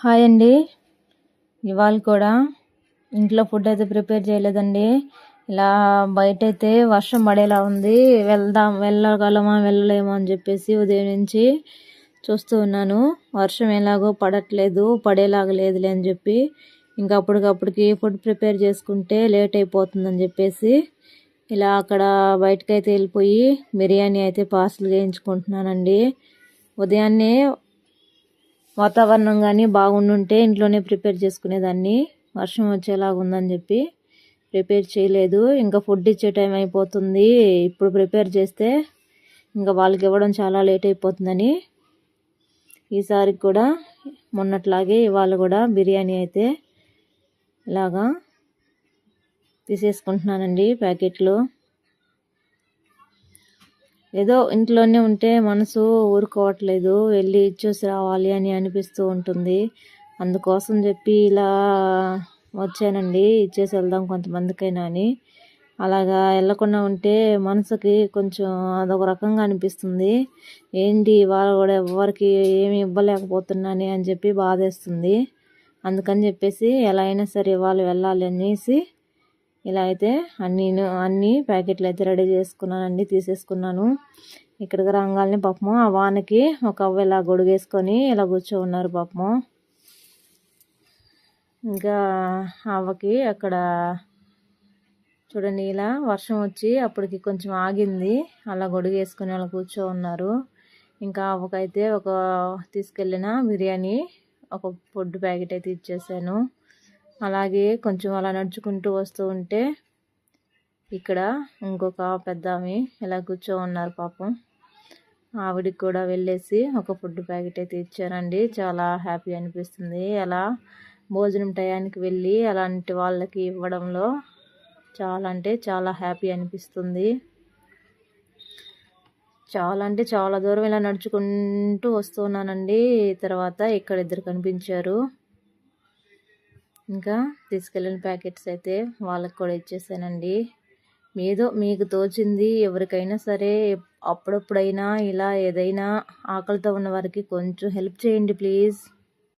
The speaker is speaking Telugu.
హాయ్ అండి. ఇవాళ కూడా ఇంట్లో ఫుడ్ అయితే ప్రిపేర్ చేయలేదండి. ఇలా బయటైతే వర్షం పడేలా ఉంది. వెళ్ళగలమా వెళ్ళలేమో అని చెప్పేసి ఉదయం నుంచి చూస్తూ ఉన్నాను. వర్షం ఎలాగో పడట్లేదు, పడేలాగా లేదులే అని చెప్పి ఇంకా అప్పటికప్పటికి ఫుడ్ ప్రిపేర్ చేసుకుంటే లేట్ అయిపోతుందని చెప్పేసి ఇలా అక్కడ బయటకైతే వెళ్ళిపోయి బిర్యానీ అయితే పార్సల్ చేయించుకుంటున్నానండి. ఉదయాన్నే వాతావరణం కానీ బాగుండుంటే ఇంట్లోనే ప్రిపేర్ చేసుకునేదాన్ని. వర్షం వచ్చేలాగా ఉందని చెప్పి ప్రిపేర్ చేయలేదు. ఇంకా ఫుడ్ ఇచ్చే టైం అయిపోతుంది, ఇప్పుడు ప్రిపేర్ చేస్తే ఇంకా వాళ్ళకి ఇవ్వడం చాలా లేట్ అయిపోతుందని ఈసారి కూడా మొన్నట్లాగే ఇవాళ కూడా బిర్యానీ అయితే ఇలాగా తీసేసుకుంటున్నానండి ప్యాకెట్లు. ఏదో ఇంట్లోనే ఉంటే మనసు ఊరుకోవట్లేదు, వెళ్ళి ఇచ్చేసి రావాలి అని అనిపిస్తూ ఉంటుంది. అందుకోసం చెప్పి ఇలా వచ్చానండి, ఇచ్చేసి వెళ్దాం కొంతమందికైనా అని. అలాగా వెళ్ళకుండా ఉంటే మనసుకి కొంచెం అదొక రకంగా అనిపిస్తుంది. ఏంటి ఇవాళ కూడా ఎవరికి ఏమి ఇవ్వలేకపోతున్నాను అని చెప్పి బాధేస్తుంది. అందుకని చెప్పేసి ఎలా అయినా సరే ఇవాళ వెళ్ళాలి అనేసి ఇలా అయితే అన్ని ప్యాకెట్లు అయితే రెడీ చేసుకున్నానండి, తీసేసుకున్నాను. ఇక్కడికి రాగానే పాపము ఆ వానకి ఒక అవ్వ ఇలా గొడుగేసుకొని ఇలా కూర్చో ఉన్నారు పాపము. ఇంకా అవ్వకి అక్కడ చూడండి ఇలా వర్షం వచ్చి అప్పటికి కొంచెం ఆగింది, అలా గొడుగేసుకొని అలా కూర్చో ఉన్నారు. ఇంకా అవ్వకైతే ఒక తీసుకెళ్ళిన బిర్యానీ ఒక ఫుడ్ ప్యాకెట్ అయితే ఇచ్చేసాను. అలాగే కొంచెం అలా నడుచుకుంటూ వస్తూ ఉంటే ఇక్కడ ఇంకొక పెద్ద ఆమె ఇలా కూర్చో ఉన్నారు పాపం. ఆవిడికి కూడా వెళ్ళేసి ఒక ఫుడ్ ప్యాకెట్ అయితే ఇచ్చానండి. చాలా హ్యాపీ అనిపిస్తుంది అలా భోజనం టయానికి వెళ్ళి అలాంటి వాళ్ళకి ఇవ్వడంలో. చాలా అంటే చాలా హ్యాపీ అనిపిస్తుంది. చాలా అంటే చాలా దూరం ఇలా నడుచుకుంటూ వస్తున్నానండి. తర్వాత ఇక్కడ ఇద్దరు కనిపించారు. ఇంకా తీసుకెళ్ళిన ప్యాకెట్స్ అయితే వాళ్ళకి కూడా ఇచ్చేసానండి. ఏదో మీకు తోచింది ఎవరికైనా సరే అప్పుడప్పుడైనా ఇలా ఏదైనా ఆకలితో ఉన్న వారికి కొంచెం హెల్ప్ చేయండి ప్లీజ్.